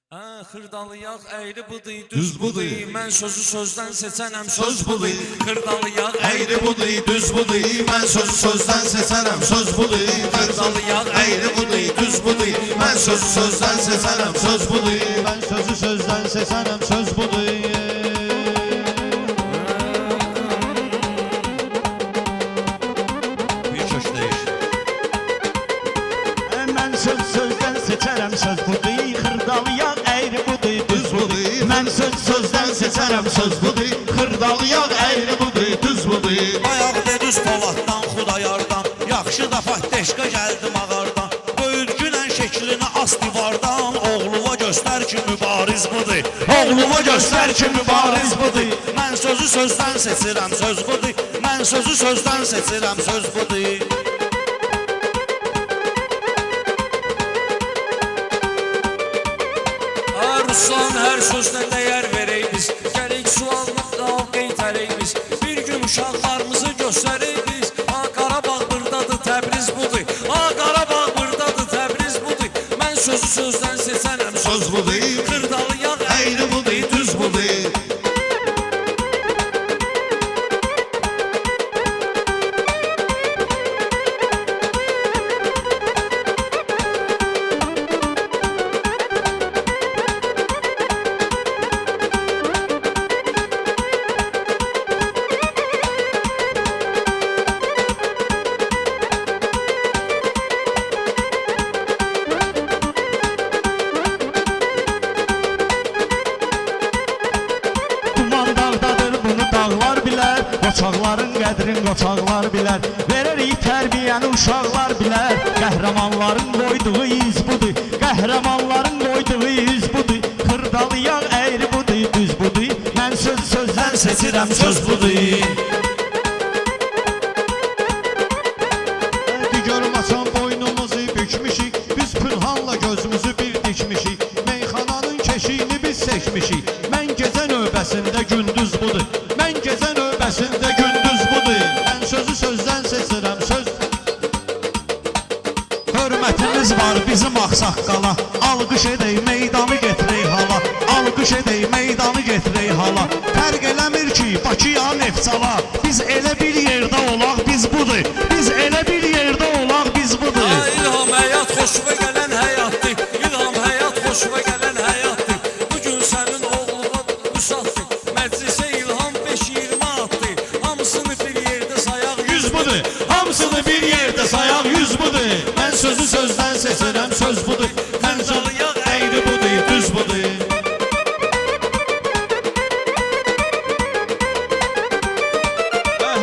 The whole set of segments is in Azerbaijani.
Xırdalı yağ əyri budur, düz budur. Mən sözü sözdən seçənəm, söz budur. Xırdalı yağ əyri budur, düz budur. Mən sözü sözdən seçənəm, söz budur. Xırdalı yağ əyri budur, düz budur. Mən sözü sözdən seçənəm, söz budur. Mən sözü sözdən seçənəm, söz budur. Bir köşkdəyir. Mən söz sözdən seçərəm, söz budur. Xırdalı yağ əyri budur, düz budur. Mən söz sözdən seçərəm, söz budur. Xırdalı yağ əyri budur, düz budur. Ayaq düz Poladdan, Xudayardan. Yaxşı da fatdeşqa gəldi mağardan. Böyürgünən şəklini as divardan. Oğluma göstər ki mübariz budur. Oğluma göstər ki mübariz budur. Mən sözü sözdən seçirəm, söz budur. Mən sözü sözdən seçirəm, söz budur. Ruslan hər sözlə dəyər verək biz. Gərək sualına cavab qeytərək biz. Bir gün uşaqlarımızı göstərək biz. Qarabağ buradadır, Təbriz budur. Qarabağ buradadır, Təbriz budur. Mən sözü sözdən seçənəm, söz budur. Xırdalı yağ əyri budur, düz budur. Qoçaqların qədrin qoçaqlar bilər. Verərik tərbiyəni uşaqlar bilər. Qəhrəmanların qoyduğu iz budur. Qəhrəmanların qoyduğu iz budur. Xırdalı yağ əyri budur, düz budur. Mən söz sözdən seçirəm, söz budur. Görməsən boynumuzu bükmüşük. Biz pırhanla gözümüzü bir dikmişik. Meyxananın keşiyini biz seçmişik. Mən gecə növbəsində gündüz budur. Mən gecə növbəsində gündüz budur. Mən sözü sözdən seçirəm, söz. Hörmətimiz var bizim ağsaqqala. Alqış edək meydanı getirək hala. Alqış edək meydanı getirək hala. Fərq eləmir ki Bakıya Neftçala. Biz elə bir yerdə olaq, biz budur. Biz elə bir yerdə olaq, biz budur. İlham həyat xoşuma gələn həyatdır. İlham həyat xoşuma gələn həyatdır. Bugün sənin oğluna qusatdır. Məclisə ilham 5-20 atdı. Hamısını bir yerdə sayaq 100 budur. Hamısını bir yerdə sayaq 100 budur. Mən sözü sözdən seçirəm, söz budur. Mən sözü yağ əyri budur, düz budur.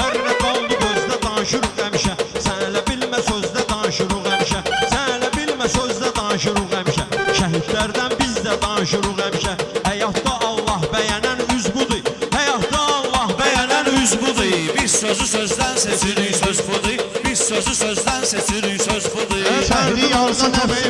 Hər nə qaldı gözdə danışırıq həmişə. Sən elə bilmə sözdə danışırıq həmişə. Sən elə bilmə sözdə danışırıq həmişə. Şəhidlərdən biz də danışırıq həmişə. Həyatda Allah bəyənən üz budur. Həyatda Allah bəyənən üz budur. Biz sözü sözdən seçirik, söz budur. Biz sözü sözdən seçirik, söz budur. Şəhri yarsan əvvəl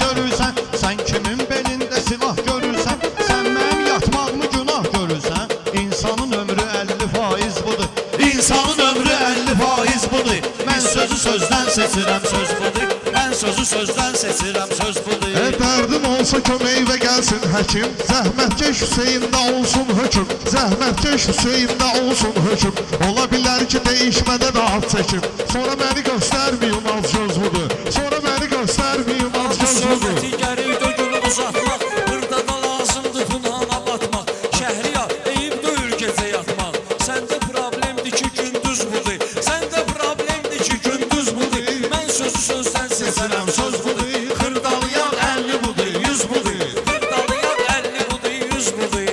görürsən. Sən kimin belində silah görürsən. Sən mənim yatmağımı günah görürsən. İnsanın ömrü 50% budur. İnsanın ömrü 50% budur. Mən sözü sözdən seçirəm, söz budur. Mən sözü sözdən seçirəm, söz budur. Dərdim olsa kömək və gəlsin həkim. Zəhmətkeş Hüseyndə olsun hökm. Zəhmətkeş Hüseyndə olsun hökm. Ola bilər ki dəyişmədə də ad çəkim. Sonra məni göstərməyin az göz budur. Sonra məni göstərməyin az göz budur. Söhbəti gərək dögülü uzatmaq. Burada da lazımdır pınhana batmaq. Şəhriyar eyib döyür gecə yatmaq. Səndə problemdir ki gündüz budur. Səndə problemdir ki gündüz budur. Mən sözü sözdən seçirəm, söz budur. Xırdalı yağ 50 budur, 100 budur. Xırdalı yağ 50 budur, 100 budur.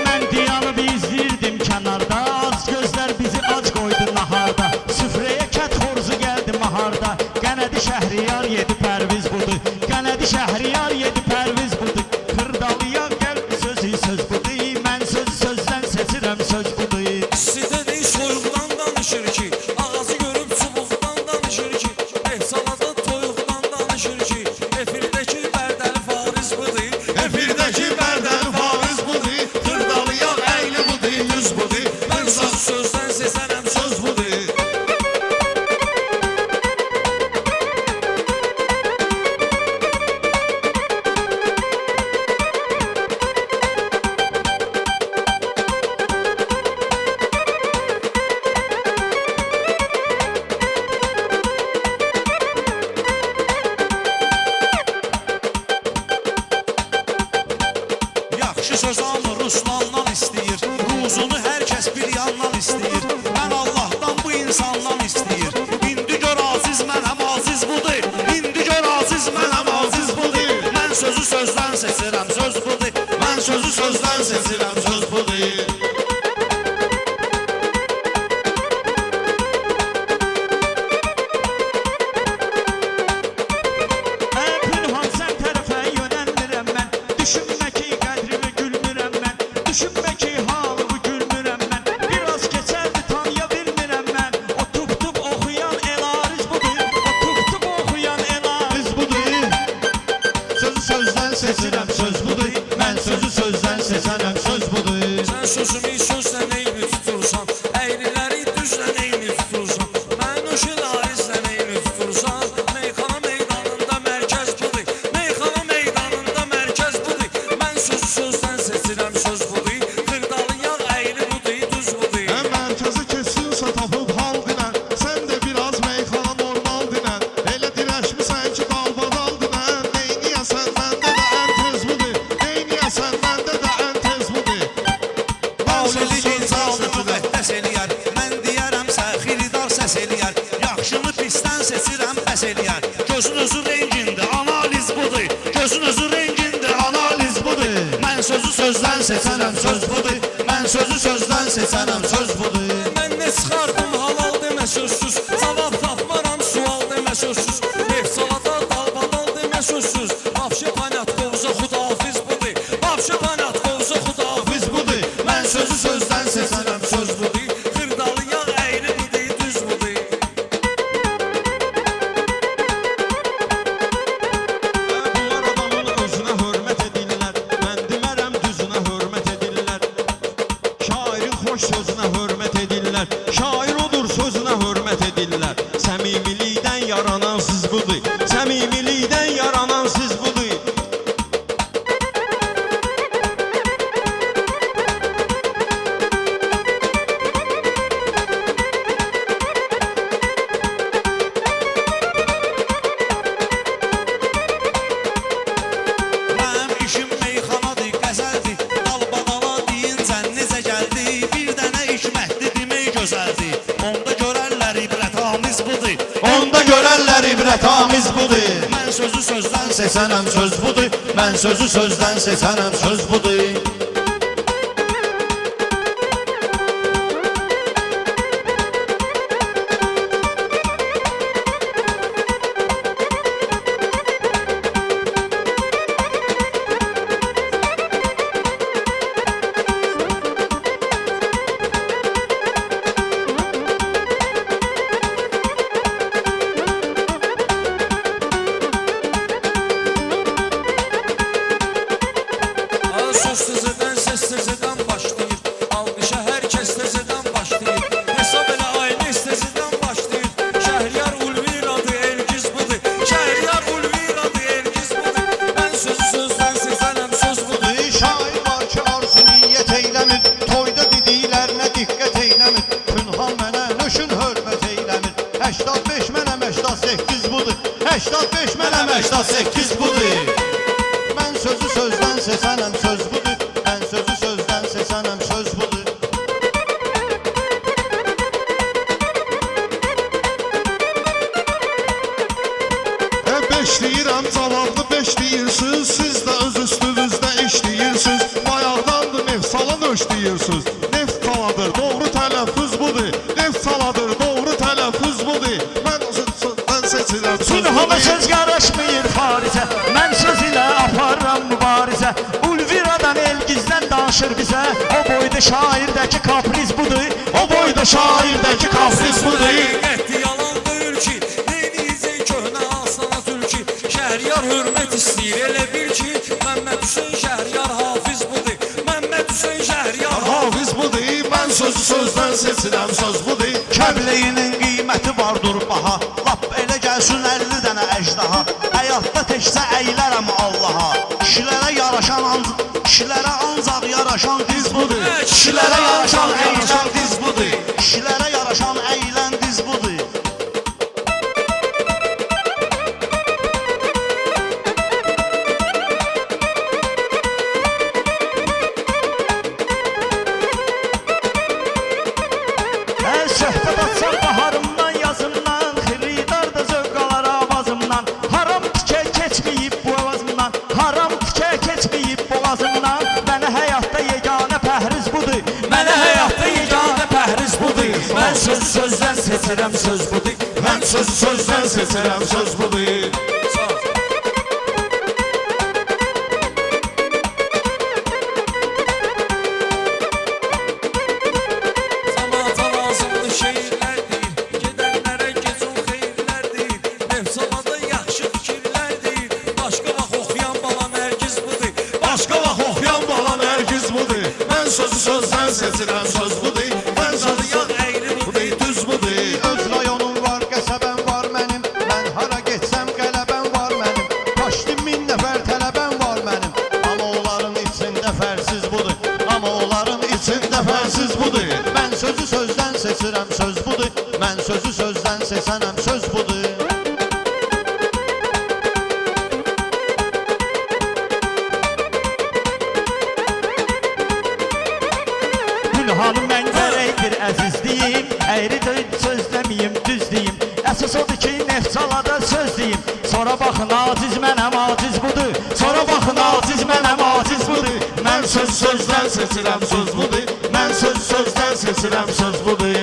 Mən diyanı izləyirdim kənarda. Az gözlər bizi ac qoydu naharda. Süfrəyə kət xorzu gəldi maharda. Qənədi Şəhriyar yedi pərviz budur. Qənədi Şəhriyar yedi pərviz budur. Xırdalı yağ gəl sözü söz budur. Mən sözü sözdən seçirəm, söz budur. Sidə soyuqdan danışır ki, ağacı görüb çubuqdan danışır ki, ehsalada toyuqdan danışır ki, efirdəki bərdəli fariz budur. Efirdəki bərdəli fariz budur. Xırdalı yağ əyli budur, 100 budur. Mən sözü sözdən seçənəm, söz budur. seçirəm söz budur. Mən sözü sözdən seçirəm söz budur. Pünhan sən tərəfə yönəlmirəm mən. Düşünmə ki qədrimi gülmürəm mən. Düşünmə ki halımı gülmürəm mən. Biraz keçərdi tanıya bilmirəm mən. O tup oxuyan elariz budur. O tup oxuyan elariz budur. Sözü sözdən seçirəm söz budur. Mən sözü sözdən seçərəm söz budur. Sən sözümü sözlə neyini tutursan, əyriləri düzlə neyini tutursan, mən o şilarizlə neyini tutursan, meyxana meydanında mərkəz budur, meyxana meydanında mərkəz budur, mən sözü sözdən seçirəm söz budur, xırdalı yağ əyri budur, düz budur. Mərkəzi kesiyorsa tapıb hal dinən. Sən də biraz meyxana normal dinən. Elə dirəşmisən ki dalbadal dinən. Neyniyəsən məndə də ən tez budur. Neyniyəsən məndə də ən tez budur. Mən sözü sözdən seçirəm. Bəs eləyər, mən deyərəmsə xiridar səs eləyər. Yaxşını pisdən seçirəm bəs eləyər. Gözün özü rengində analiz budur. Gözün özü rengində analiz budur. Mən sözü sözdən seçərəm söz budur. Mən sözü sözdən seçərəm söz budur. Mən nə çıxardım halal demə sözsüz, cavab tapmaram sual demə sözsüz, nefsalata dalbadal demə sözsüz, vapşe panatkovza xudafiz budur, vapşe panatkovza xudafiz budur, mən sözü sözdən seçərəm söz budur, xırdalı yağ əyri budur, düz budur. Bunlar adamın özünə hörmət edirlər. Mən demərəm düzünə hörmət edirlər. Şairin xoş sözünə hörmət edirlər. Şair odur sözünə hörmət edirlər. Səmimilikdən yaranan siz budur. Səmimilikdən yaranan siz budur. Mənim işim meyxanadır, qəzəldir. Dalbadala deyincə necə gəldi? Bir dənə hikmətli demək gözəldir. Onda görərlər ibrətamiz budur. Onda görərlər ibrətamiz budur. Mən sözü sözdən seçərəm söz budur. Mən sözü sözdən seçərəm söz budur. Söz tezədən, səs tezədən başlayır, alqışa hər kəs tezədən başlayır, hesab elə ailə tezədən başlayır, Şəhriyar Ulviradır, Elgiz budur, Şəhriyar Ulviradır, Elgiz budur, mən sözü sözdən seçərəm söz budur. Şair var ki arzu niyyət eyləmir. Toyda dediklərinə diqqət eyləmir. Pünhan mənə nöşün hörmət eyləmir. 85 mənəm 88 budur. 85 mənəm 88 budur. Mən sözü sözdən seçənəm söz budur. Mən sözü sözdən seçənəm söz budur. Beş deyirəm cavablı beş deyirsiniz. Siz də öz üstünüzdə iş deyirsiniz. Bayaqdandır neft salan öş deyirsiniz. Neft saladır doğru tələffüz budur. Neft saladır doğru tələffüz budur. Mən sözdən seçirəm söz Pünhana budur. söz qarışmıyır farizə. Mən söz ilə aparıram mübarizə. Ulviradan Elgizdən danışır bizə. O boyda şairdəki kapriz budur. O boyda şairdəki kapriz budur. Qətti yalan deyir ki, neyniyəcək köhnə asana tülki, Şəhriyar hörmət istəyir, elə bil ki, Məmməd Hüseyn Şəhriyar hafiz budur, Məmməd Hüseyn Şəhriyar Hafiz budur. Mən sözü sözdən seçirəm söz budur. Kəbləyinin qiyməti vardır baha. Lap elə gəlsin 50 dənə əjdaha. Həyatda təkcə əylərəm Allaha. Kişilərə ancaq yaraşan diz budur. Kişilərə yaraşan əyləşən diz budur. Kişilərə yaraşan əylən diz budur. Söhbət açsam baharımdan, yazımdan, xiridar da zövq alar avazımdan. Haram tikə keçməyib bu avazımdan, haram tikə keçməyib seçirəm söz budur. Mən sözü sözdən seçirəm, söz budur. Sağ ol. Zamata lazımlı şeirlər deyil, gedənlərə gecun xeyirlər deyil, Mevzalada yaxşı fikirlər deyil, başqa vaxt oxuyan bala nərgiz budur, Başqa vaxt oxuyan bala nərgiz budur. Mən sözü sözdən seçirəm, söz budur. Mən sözü yağ əyri budur, düz budur. Öz rayonum var, qəsəbəm var mənim. Mən hara getsəm qələbəm var mənim. Qaçdım 1000 nəfər tələbəm var mənim. Amma onların içində fərsiz budur. Amma onların içində fərsiz budur. Mən sözü sözdən seçirəm, söz budur. Mən sözü sözdən seçənəm, söz budur. Günhanım mən gərəkdir əzizliyim, əyri söz deməyim, düz deyim. Əsas odur ki, Neftçalada söz deyim. Sonra baxın, aciz mənəm, aciz budur. Sonra baxın, aciz mənəm, aciz budur. Mən sözü sözdən seçirəm, söz budur. Mən sözü sözdən seçirəm, söz budur.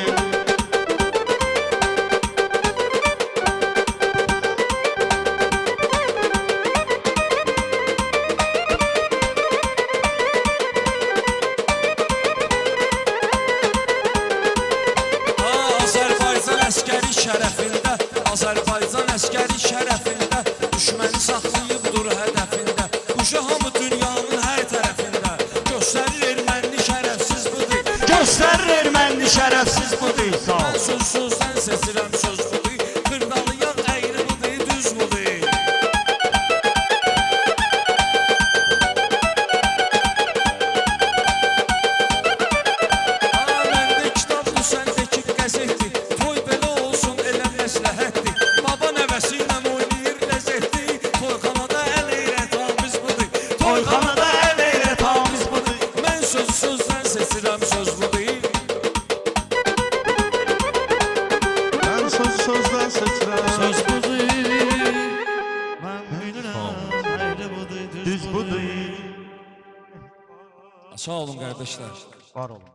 Azərbaycan əskəri şərəfində, Azərbaycan əskəri şərəfində, düşməni saxlayıbdır hədəfində, quşu hamı dünyanın hər tərəfində, göstərir erməni şərəfsiz budur. Göstərir erməni şərəfsiz budur. Sağ ol. Mən söz sözdən seçirəm, söz budur, xırdalı yağ əyri budur, düz budur. Məndə kitabdır, səndəki qəzetdir, toy belə olsun elə məsləhətdir, baba nəvəsi ilə oynayır ləzzətdir, toyxanada əl eyrə tamiz budur, Toyxanada əl eyrə tamiz budur. mən söz sözdən seçirəm, söz budur. Mən sözü sözdən seçirəm. Söz budur. Mən bilirəm, əyri budur, Düz budur. Sağ olun qardaşlar. Var olun.